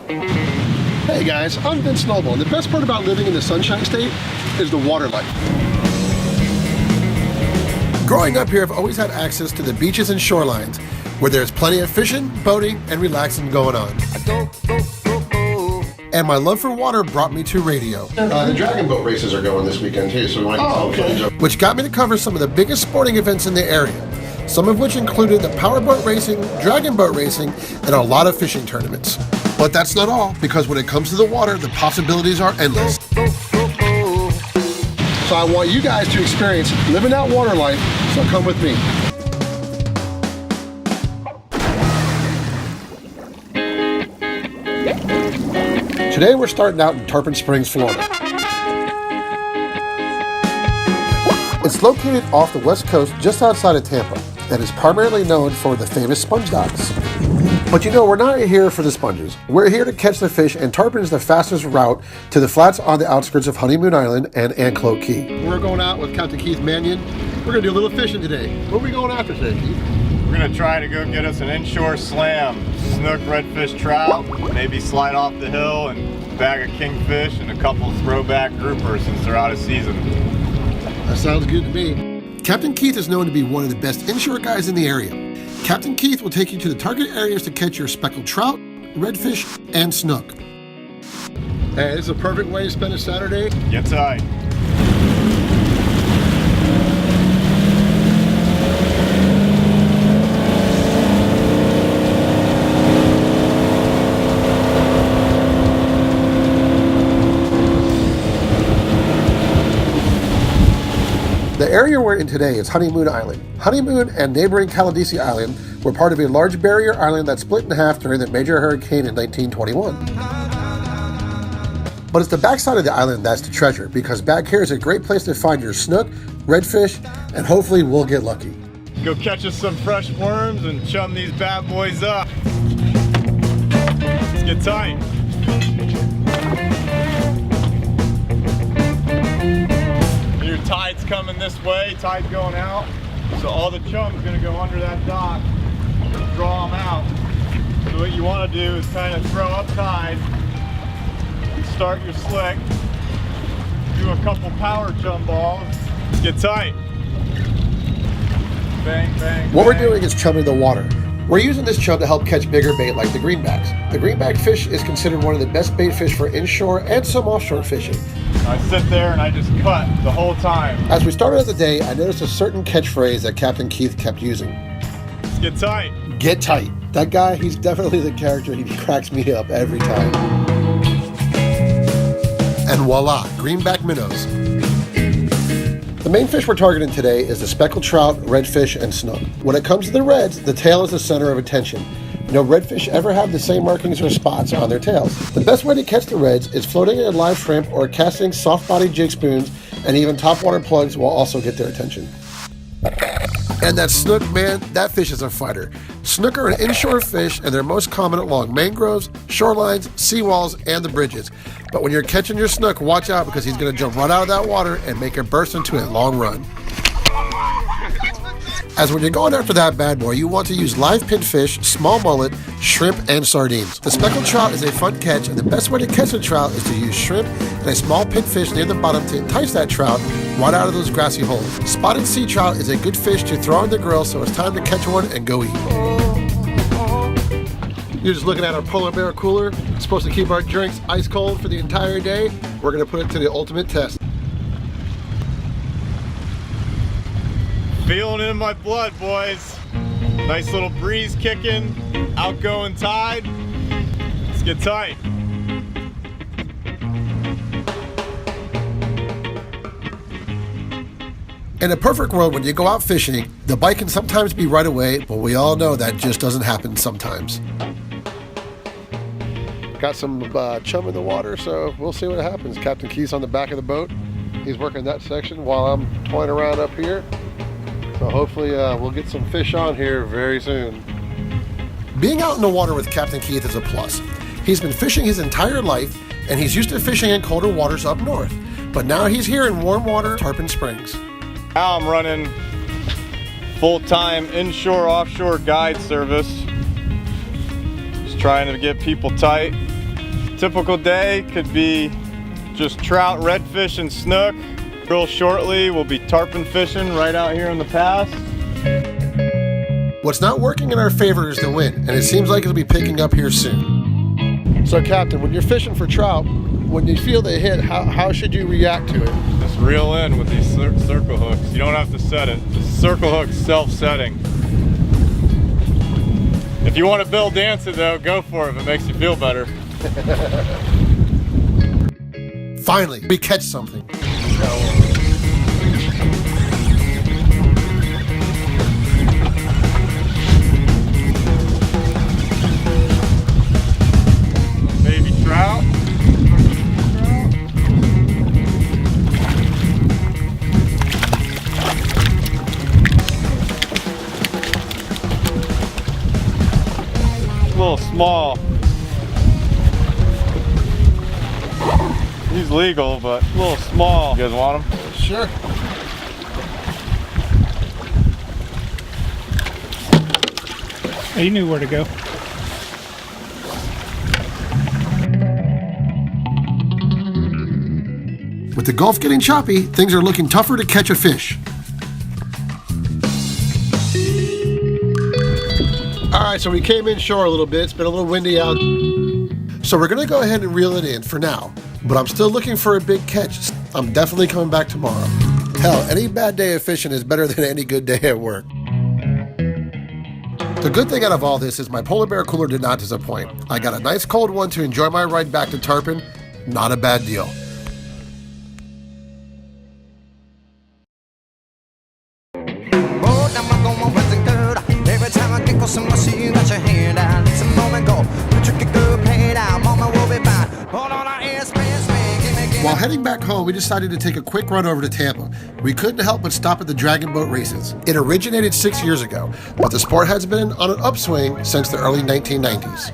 Hey guys, I'm Vince Noble, and the best part about living in the Sunshine State is the water life. Growing up here, I've always had access to the beaches and shorelines, where there's plenty of fishing, boating, and relaxing going on. And my love for water brought me to radio. The dragon boat races are going this weekend too, so we might get some fun. Which got me to cover some of the biggest sporting events in the area, some of which included the powerboat racing, dragon boat racing, and a lot of fishing tournaments. But that's not all, because when it comes to the water, the possibilities are endless. So I want you guys to experience living that water life, so come with me. Today we're starting out in Tarpon Springs, Florida. It's located off the west coast just outside of Tampa and is primarily known for the famous sponge docks. But you know, we're not here for the sponges. We're here to catch the fish, and Tarpon is the fastest route to the flats on the outskirts of Honeymoon Island and Anclote Key. We're going out with Captain Keith Mannion. We're going to do a little fishing today. What are we going after today, Keith? We're going to try to go get us an inshore slam, snook, redfish, trout, maybe slide off the hill and bag a kingfish and a couple throwback groupers since they're out of season. That sounds good to me. Captain Keith is known to be one of the best inshore guys in the area. Captain Keith will take you to the target areas to catch your speckled trout, redfish, and snook. Hey, this is a perfect way to spend a Saturday. Get tight. The area we're in today is Honeymoon Island. Honeymoon and neighboring Caladesi Island were part of a large barrier island that split in half during the major hurricane in 1921. But it's the backside of the island that's the treasure, because back here is a great place to find your snook, redfish, and hopefully we'll get lucky. Go catch us some fresh worms and chum these bad boys up. Let's get tight. Your tide's coming this way, tide going out. So all the chum's gonna go under that dock, draw them out. So what you wanna do is kind of throw up tide, start your slick, do a couple power chum balls, get tight. Bang, bang, bang. What we're doing is chumming the water. We're using this chum to help catch bigger bait like the greenbacks. The greenback fish is considered one of the best bait fish for inshore and some offshore fishing. I sit there and I just cut the whole time. As we started out the day, I noticed a certain catchphrase that Captain Keith kept using. Let's get tight. Get tight. That guy, he's definitely the character. He cracks me up every time. And voila, greenback minnows. The main fish we're targeting today is the speckled trout, redfish, and snook. When it comes to the reds, the tail is the center of attention. No redfish ever have the same markings or spots on their tails. The best way to catch the reds is floating in a live shrimp or casting soft-bodied jig spoons, and even topwater plugs will also get their attention. And that snook, man, that fish is a fighter. Snook are an inshore fish, and they're most common along mangroves, shorelines, seawalls, and the bridges. But when you're catching your snook, watch out, because he's going to jump right out of that water and make it burst into a long run. As when you're going after that bad boy, you want to use live pinfish, small mullet, shrimp, and sardines. The speckled trout is a fun catch, and the best way to catch a trout is to use shrimp and a small pinfish near the bottom to entice that trout right out of those grassy holes. Spotted sea trout is a good fish to throw on the grill, so it's time to catch one and go eat. You're just looking at our polar bear cooler. It's supposed to keep our drinks ice cold for the entire day. We're going to put it to the ultimate test. Feeling it in my blood, boys. Nice little breeze kicking, outgoing tide. Let's get tight. In a perfect world, when you go out fishing, the bite can sometimes be right away, but we all know that just doesn't happen sometimes. Got some chum in the water, so we'll see what happens. Captain Keith's on the back of the boat. He's working that section while I'm toying around up here. So hopefully we'll get some fish on here very soon. Being out in the water with Captain Keith is a plus. He's been fishing his entire life, and he's used to fishing in colder waters up north. But now he's here in warm water, Tarpon Springs. Now I'm running full-time inshore, offshore guide service. Just trying to get people tight, typical day could be just trout, redfish, and snook. Real shortly, we'll be tarpon fishing right out here in the pass. What's not working in our favor is the wind, and it seems like it'll be picking up here soon. So, Captain, when you're fishing for trout, when you feel they hit, how should you react to it? Just reel in with these circle hooks. You don't have to set it. The circle hook's self-setting. If you want to Bill dance it though, go for it if it makes you feel better. Finally, we catch something. Baby trout. A little small. He's legal, but a little small. You guys want him? Sure. He knew where to go. With the Gulf getting choppy, things are looking tougher to catch a fish. All right, so we came inshore a little bit. It's been a little windy out. So we're gonna go ahead and reel it in for now, but I'm still looking for a big catch. I'm definitely coming back tomorrow. Hell, any bad day of fishing is better than any good day at work. The good thing out of all this is my polar bear cooler did not disappoint. I got a nice cold one to enjoy my ride back to Tarpon. Not a bad deal. While heading back home, we decided to take a quick run over to Tampa. We couldn't help but stop at the dragon boat races. It originated 6 years ago, but the sport has been on an upswing since the early 1990s.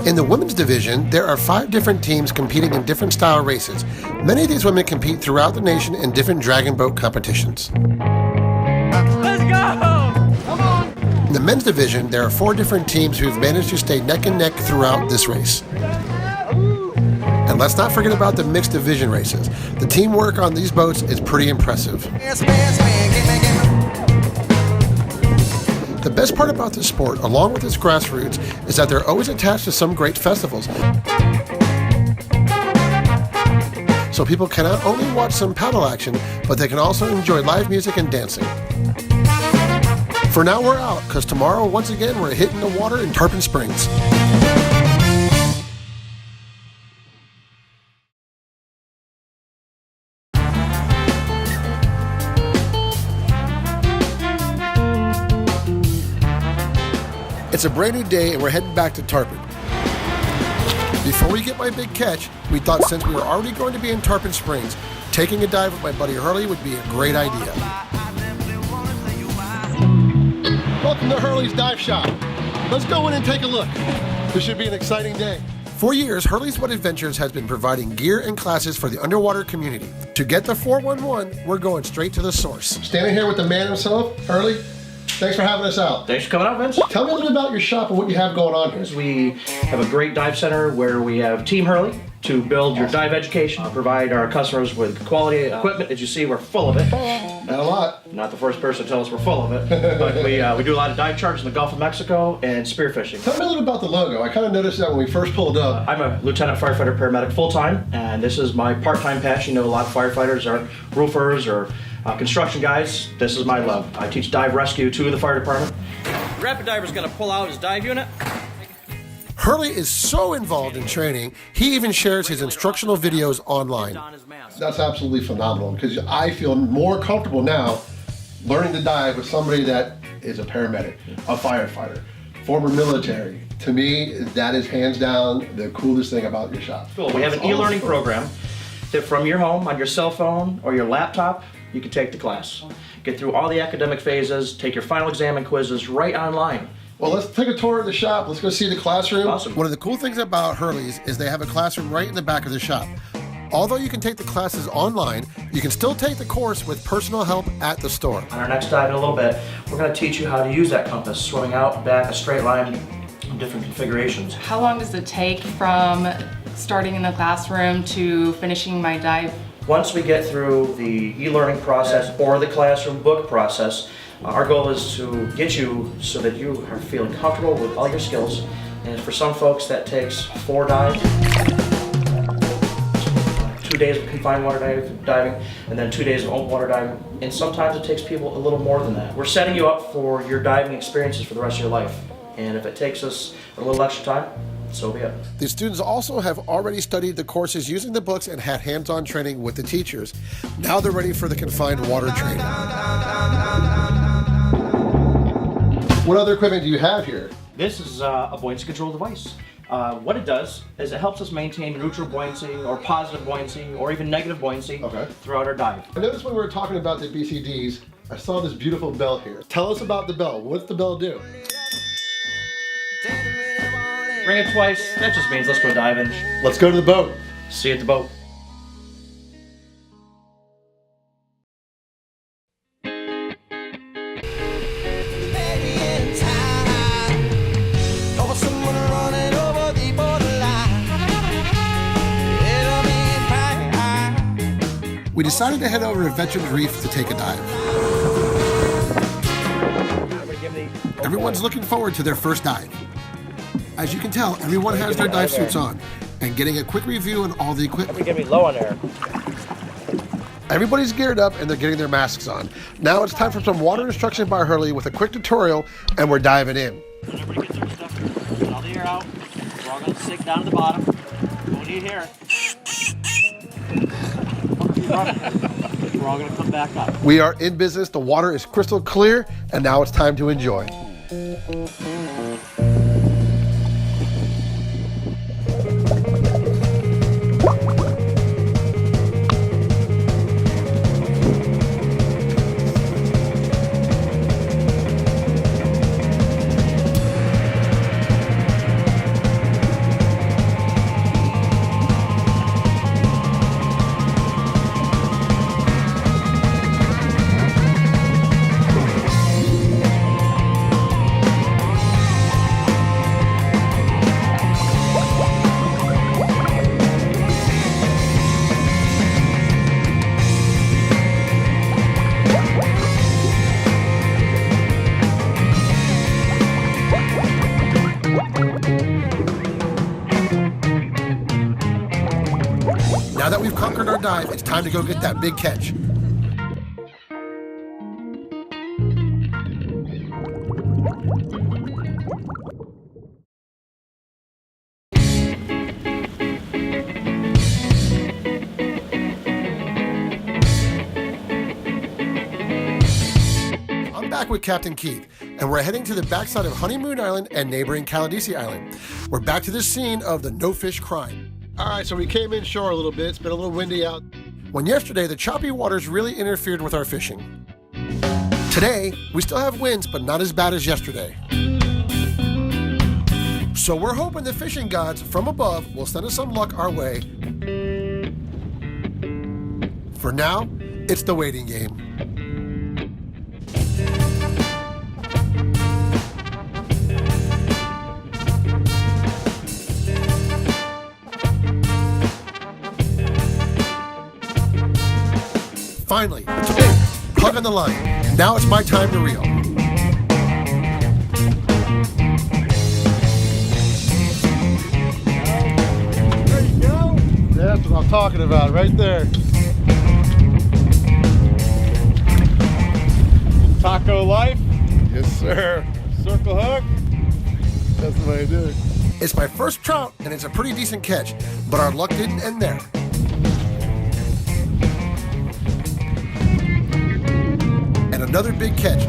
In the women's division, there are 5 different teams competing in different style races. Many of these women compete throughout the nation in different dragon boat competitions. Let's go! Come on! In the men's division, there are 4 different teams who've managed to stay neck and neck throughout this race. And let's not forget about the mixed division races. The teamwork on these boats is pretty impressive. The best part about this sport, along with its grassroots, is that they're always attached to some great festivals. So people can not only watch some paddle action, but they can also enjoy live music and dancing. For now, we're out, because tomorrow, once again, we're hitting the water in Tarpon Springs. It's a brand new day and we're heading back to Tarpon. Before we get my big catch, we thought since we were already going to be in Tarpon Springs, taking a dive with my buddy Hurley would be a great idea. Welcome to Hurleys Dive Shop. Let's go in and take a look. This should be an exciting day. For years, Hurleys What Adventures has been providing gear and classes for the underwater community. To get the 411, we're going straight to the source. Standing here with the man himself, Hurley. Thanks for having us out. Thanks for coming out, Vince. Tell me a little bit about your shop and what you have going on here. We have a great dive center where we have Team Hurley to build your dive education, provide our customers with quality equipment. As you see, we're full of it. Not a lot. Not the first person to tell us we're full of it, but we do a lot of dive charges in the Gulf of Mexico and spearfishing. Tell me a little about the logo. I kind of noticed that when we first pulled up. I'm a lieutenant firefighter paramedic full-time, and this is my part-time passion. You know, a lot of firefighters are roofers or construction guys. This is my love. I teach dive rescue to the fire department. Rapid diver's gonna pull out his dive unit. Hurley is so involved in training, he even shares his instructional videos online. That's absolutely phenomenal because I feel more comfortable now learning to dive with somebody that is a paramedic, a firefighter, former military. To me, that is hands down the coolest thing about your shop. Cool. We have an e-learning program that from your home, on your cell phone or your laptop, you can take the class. Get through all the academic phases, take your final exam and quizzes right online. Well, let's take a tour of the shop. Let's go see the classroom. Awesome. One of the cool things about Hurley's is they have a classroom right in the back of the shop. Although you can take the classes online, you can still take the course with personal help at the store. On our next dive in a little bit, we're going to teach you how to use that compass, swimming out, back, a straight line, different configurations. How long does it take from starting in the classroom to finishing my dive? Once we get through the e-learning process or the classroom book process, our goal is to get you so that you are feeling comfortable with all your skills. And for some folks that takes 4 dives, 2 days of confined water diving, and then 2 days of open water diving. And sometimes it takes people a little more than that. We're setting you up for your diving experiences for the rest of your life. And if it takes us a little extra time, so be it. The students also have already studied the courses using the books and had hands-on training with the teachers. Now they're ready for the confined water training. What other equipment do you have here? This is a buoyancy control device. What it does is it helps us maintain neutral buoyancy or positive buoyancy or even negative buoyancy throughout our dive. I noticed when we were talking about the BCDs, I saw this beautiful bell here. Tell us about the bell. What's the bell do? Ring it twice, that just means let's go diving. Let's go to the boat. See you at the boat. We decided to head over to Veterans Reef to take a dive. Everyone's looking forward to their first dive. As you can tell, everyone has their dive suits on and getting a quick review on all the equipment. Get me low on air. Everybody's geared up and they're getting their masks on. Now it's time for some water instruction by Hurley with a quick tutorial, and we're diving in. Everybody gets their stuff, get all the air out. We're all gonna sink down to the bottom. No need here. We're all gonna come back up. We are in business, the water is crystal clear, and now it's time to enjoy. Now that we've conquered our dive, it's time to go get that big catch. I'm back with Captain Keith, and we're heading to the backside of Honeymoon Island and neighboring Caladesi Island. We're back to the scene of the no-fish crime. All right, so we came inshore a little bit. It's been a little windy out. When yesterday, the choppy waters really interfered with our fishing. Today, we still have winds, but not as bad as yesterday. So we're hoping the fishing gods from above will send us some luck our way. For now, it's the waiting game. Finally, it's a big hug on the line. Now it's my time to reel. There you go. That's what I'm talking about, right there. Taco life. Yes, sir. Circle hook. That's the way I do it. It's my first trout, and it's a pretty decent catch, but our luck didn't end there. And another big catch.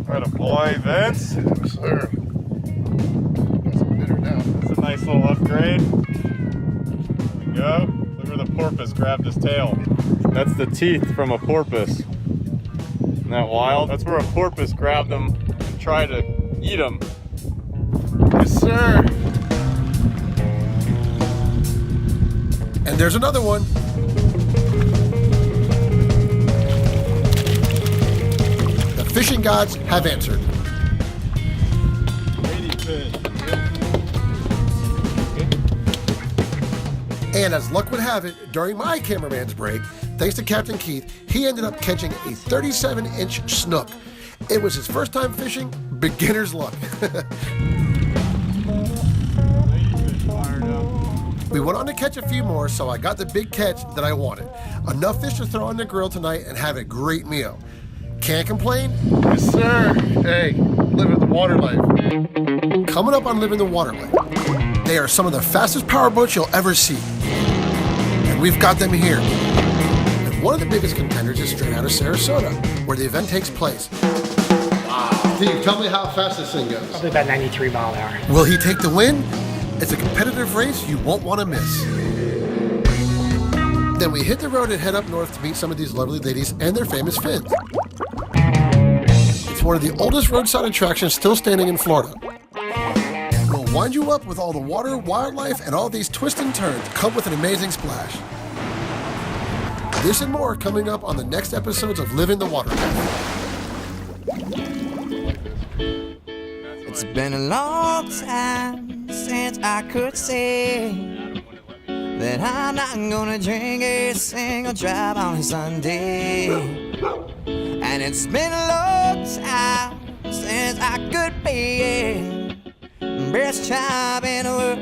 Right a boy, Vince. Yes, sir. Got some bitter now. That's a nice little upgrade. There we go. Look where the porpoise grabbed his tail. That's the teeth from a porpoise. Isn't that wild? That's where a porpoise grabbed them and tried to eat them. Yes, sir. And there's another one. The fishing gods have answered. And as luck would have it, during my cameraman's break, thanks to Captain Keith, he ended up catching a 37-inch snook. It was his first time fishing, beginner's luck. We went on to catch a few more, so I got the big catch that I wanted. Enough fish to throw on the grill tonight and have a great meal. Can't complain? Yes, sir. Hey, living the water life. Coming up on Livin The Water Life, they are some of the fastest powerboats you'll ever see. And we've got them here. And one of the biggest contenders is straight out of Sarasota, where the event takes place. Wow. Steve, tell me how fast this thing goes. Probably about 93 mile an hour. Will he take the win? It's a competitive race you won't want to miss. Then we hit the road and head up north to meet some of these lovely ladies and their famous fins. It's one of the oldest roadside attractions still standing in Florida. We'll wind you up with all the water, wildlife, and all these twists and turns come with an amazing splash. This and more coming up on the next episodes of Livin The Water Life. It's been a long time since I could say that I'm not gonna drink a single drop on Sunday. And it's been a long time since I could be best job in the world.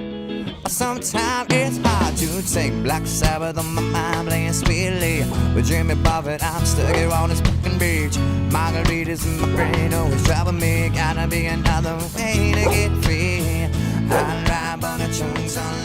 Sometimes it's hard to take Black Sabbath on my mind, playing sweetly with Jimmy Buffett. I'm stuck here on this fucking beach. Margaritas in my brain always driving me. Gotta be another way to get free. I ride on the trunks on